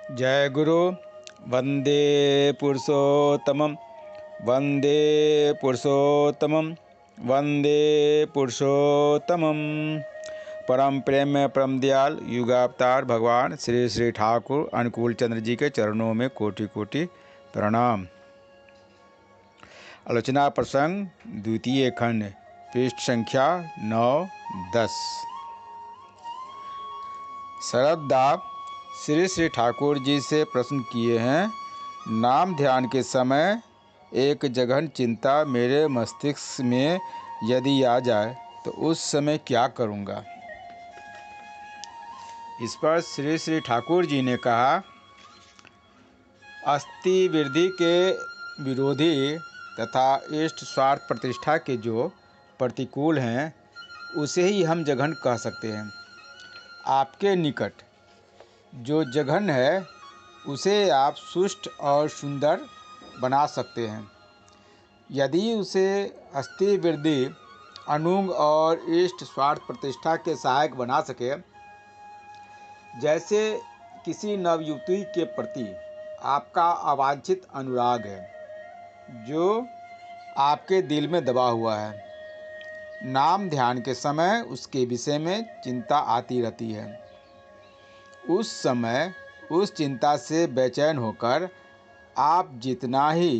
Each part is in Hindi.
जय गुरु। वंदे पुरुषोत्तमं वंदे पुरुषोत्तमं वंदे पुरुषोत्तमं। परम प्रेम परम दयाल युगावतार भगवान श्री श्री ठाकुर अनुकूल चंद्र जी के चरणों में कोटि कोटि प्रणाम। आलोचना प्रसंग द्वितीय खंड, पृष्ठ संख्या 9-10। श्रद्धा श्री श्री ठाकुर जी से प्रश्न किए हैं, नाम ध्यान के समय एक जघन चिंता मेरे मस्तिष्क में यदि आ जाए तो उस समय क्या करूँगा। इस पर श्री श्री ठाकुर जी ने कहा, अस्थि वृद्धि के विरोधी तथा इष्ट स्वार्थ प्रतिष्ठा के जो प्रतिकूल हैं उसे ही हम जघन कह सकते हैं। आपके निकट जो जघन है उसे आप सुष्ट और सुंदर बना सकते हैं। यदि उसे अस्थि वृद्धि, अनुंग और इष्ट स्वार्थ प्रतिष्ठा के सहायक बना सके, जैसे किसी नवयुवती के प्रति आपका अवांछित अनुराग है जो आपके दिल में दबा हुआ है, नाम ध्यान के समय उसके विषय में चिंता आती रहती है। उस समय उस चिंता से बेचैन होकर आप जितना ही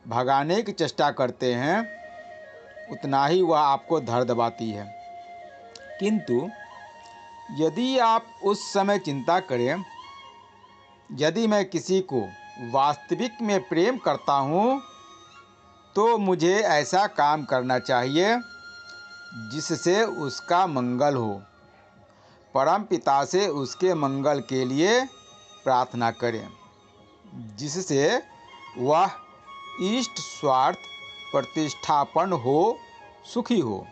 भगाने की चेष्टा करते हैं उतना ही वह आपको धर दबाती है। किंतु यदि आप उस समय चिंता करें, यदि मैं किसी को वास्तविक में प्रेम करता हूँ तो मुझे ऐसा काम करना चाहिए जिससे उसका मंगल हो, परम पिता से उसके मंगल के लिए प्रार्थना करें, जिससे वह इष्ट स्वार्थ प्रतिष्ठापन हो, सुखी हो।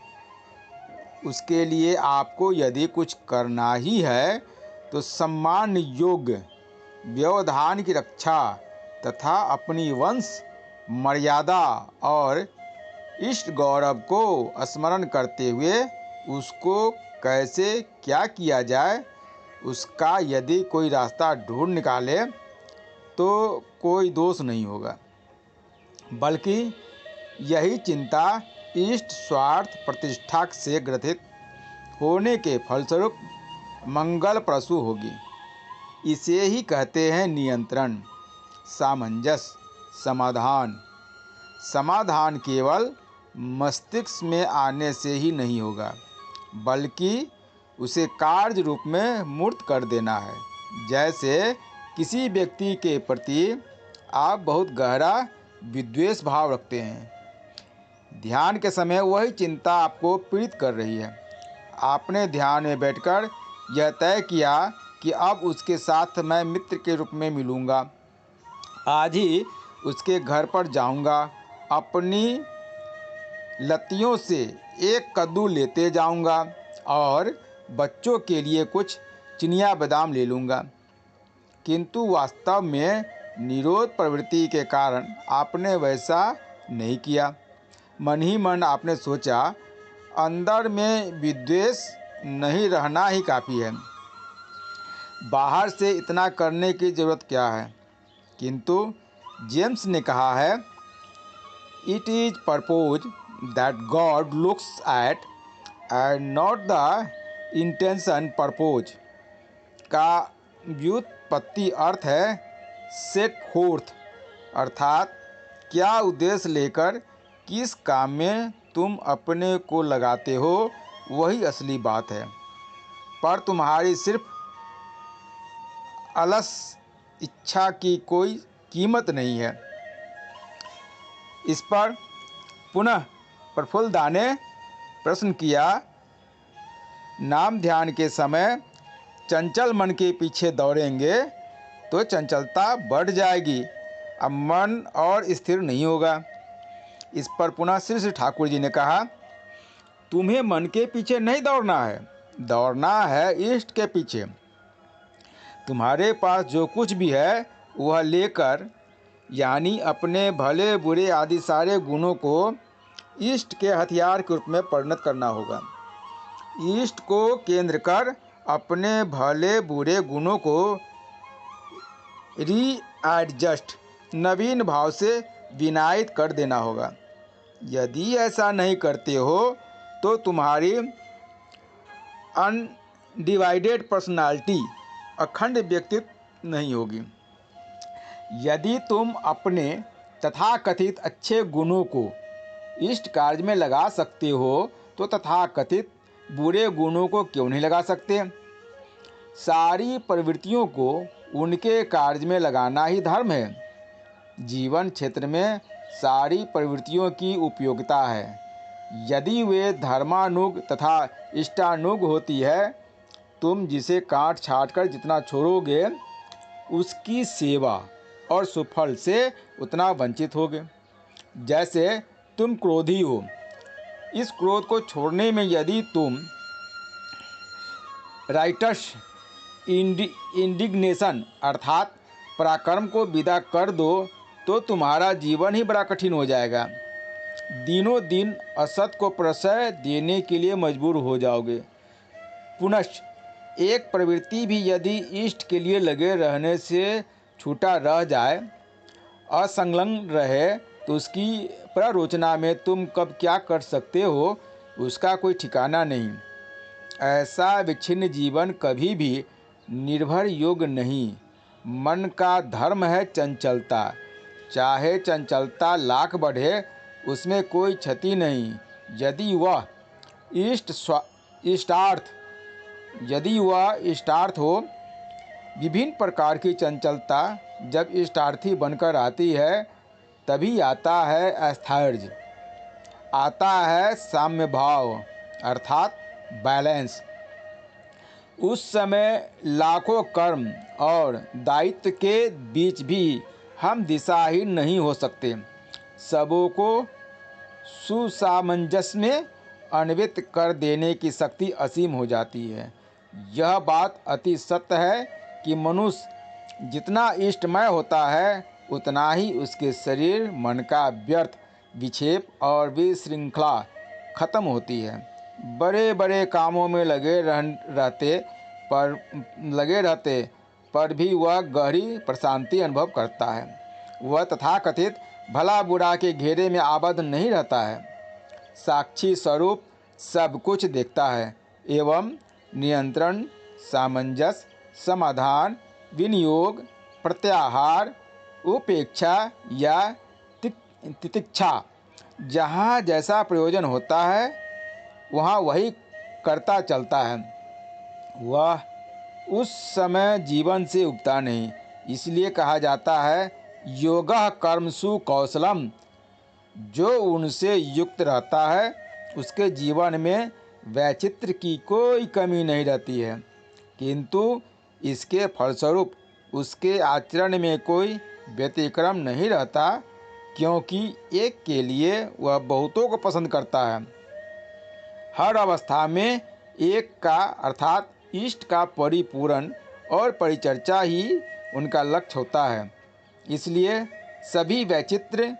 उसके लिए आपको यदि कुछ करना ही है तो सम्मान योग्य व्यवधान की रक्षा तथा अपनी वंश मर्यादा और इष्ट गौरव को स्मरण करते हुए उसको कैसे क्या किया जाए उसका यदि कोई रास्ता ढूंढ निकाले तो कोई दोष नहीं होगा, बल्कि यही चिंता इष्ट स्वार्थ प्रतिष्ठा से ग्रथित होने के फलस्वरूप मंगल प्रसू होगी। इसे ही कहते हैं नियंत्रण, सामंजस्य, समाधान। समाधान केवल मस्तिष्क में आने से ही नहीं होगा, बल्कि उसे कार्य रूप में मूर्त कर देना है। जैसे किसी व्यक्ति के प्रति आप बहुत गहरा विद्वेष भाव रखते हैं, ध्यान के समय वही चिंता आपको पीड़ित कर रही है। आपने ध्यान में बैठकर यह तय किया कि अब उसके साथ मैं मित्र के रूप में मिलूँगा, आज ही उसके घर पर जाऊँगा, अपनी लत्तियों से एक कद्दू लेते जाऊँगा और बच्चों के लिए कुछ चिनिया बादाम ले लूँगा। किंतु वास्तव में निरोध प्रवृत्ति के कारण आपने वैसा नहीं किया। मन ही मन आपने सोचा, अंदर में विद्वेष नहीं रहना ही काफ़ी है, बाहर से इतना करने की ज़रूरत क्या है। किंतु जेम्स ने कहा है, it is purpose that God looks at and not the intention purpose का व्युत्पत्ति अर्थ है सेट फोर्थ, अर्थात क्या उद्देश्य लेकर किस काम में तुम अपने को लगाते हो वही असली बात है, पर तुम्हारी सिर्फ अलस इच्छा की कोई कीमत नहीं है। इस पर पुनः प्रफुल्लदा ने प्रश्न किया, नाम ध्यान के समय चंचल मन के पीछे दौड़ेंगे तो चंचलता बढ़ जाएगी, अब मन और स्थिर नहीं होगा। इस पर पुनः श्री श्री ठाकुर जी ने कहा, तुम्हें मन के पीछे नहीं दौड़ना है, दौड़ना है इष्ट के पीछे। तुम्हारे पास जो कुछ भी है वह लेकर, यानी अपने भले बुरे आदि सारे गुणों को इष्ट के हथियार के रूप में परिणत करना होगा। इष्ट को केंद्र कर अपने भले बुरे गुणों को रीएडजस्ट नवीन भाव से विनायित कर देना होगा। यदि ऐसा नहीं करते हो तो तुम्हारी अनडिवाइडेड पर्सनालिटी अखंड व्यक्तित्व नहीं होगी। यदि तुम अपने तथाकथित अच्छे गुणों को इष्ट कार्य में लगा सकते हो तो तथाकथित बुरे गुणों को क्यों नहीं लगा सकते। सारी प्रवृत्तियों को उनके कार्य में लगाना ही धर्म है। जीवन क्षेत्र में सारी प्रवृत्तियों की उपयोगिता है। यदि वे धर्मानुग तथा इष्टानुग होती है, तुम जिसे काट छाट कर जितना छोड़ोगे उसकी सेवा और सुफल से उतना वंचित होगे। जैसे तुम क्रोधी हो, इस क्रोध को छोड़ने में यदि तुम राइटस इंडिग्नेशन अर्थात पराक्रम को विदा कर दो तो तुम्हारा जीवन ही बड़ा कठिन हो जाएगा। दिनों दिन असत को प्रश्रय देने के लिए मजबूर हो जाओगे। पुनश्च एक प्रवृत्ति भी यदि इष्ट के लिए लगे रहने से छूटा रह जाए, असंलग्न रहे, तो उसकी प्ररोचना में तुम कब क्या कर सकते हो उसका कोई ठिकाना नहीं। ऐसा विच्छिन्न जीवन कभी भी निर्भर योग्य नहीं। मन का धर्म है चंचलता। चाहे चंचलता लाख बढ़े, उसमें कोई क्षति नहीं। यदि वह इष्टार्थ हो। विभिन्न प्रकार की चंचलता जब इष्टार्थी बनकर आती है, तभी आता है अस्थैर्य, आता है साम्य भाव अर्थात बैलेंस। उस समय लाखों कर्म और दायित्व के बीच भी हम दिशाहीन नहीं हो सकते। सबों को सुसामंजस्य में अन्वित कर देने की शक्ति असीम हो जाती है। यह बात अति सत्य है कि मनुष्य जितना इष्टमय होता है, उतना ही उसके शरीर मन का व्यर्थ विक्षेप और विशृंखला खत्म होती है। बड़े बड़े कामों में लगे रहते पर भी वह गहरी प्रशांति अनुभव करता है। वह तथाकथित भला बुरा के घेरे में आबद्ध नहीं रहता है। साक्षी स्वरूप सब कुछ देखता है एवं नियंत्रण, सामंजस्य, समाधान, विनियोग, प्रत्याहार, उपेक्षा या तितिक्षा, जहाँ जैसा प्रयोजन होता है वहाँ वही करता चलता है। वह उस समय जीवन से उबता नहीं। इसलिए कहा जाता है योगः कर्मसु कौशलम। जो उनसे युक्त रहता है उसके जीवन में वैचित्र की कोई कमी नहीं रहती है, किंतु इसके फलस्वरूप उसके आचरण में कोई व्यतिक्रम नहीं रहता, क्योंकि एक के लिए वह बहुतों को पसंद करता है। हर अवस्था में एक का अर्थात इष्ट का परिपूरण और परिचर्चा ही उनका लक्ष्य होता है। इसलिए सभी वैचित्र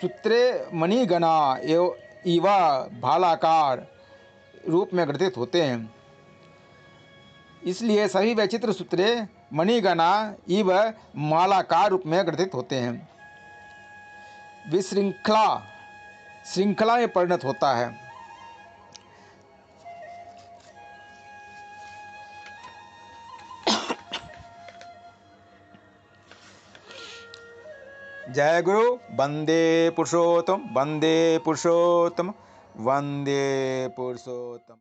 सूत्रे मणिगणा इव भालाकार रूप में ग्रथित होते हैं। इसलिए सभी वैचित्र सूत्रे मणिगणा इव मालाकार रूप में ग्रथित होते हैं। श्रृंखला में परिणत होता है। जय गुरु। वंदे पुरुषोत्तम, वंदे पुरुषोत्तम, वंदे पुरुषोत्तम।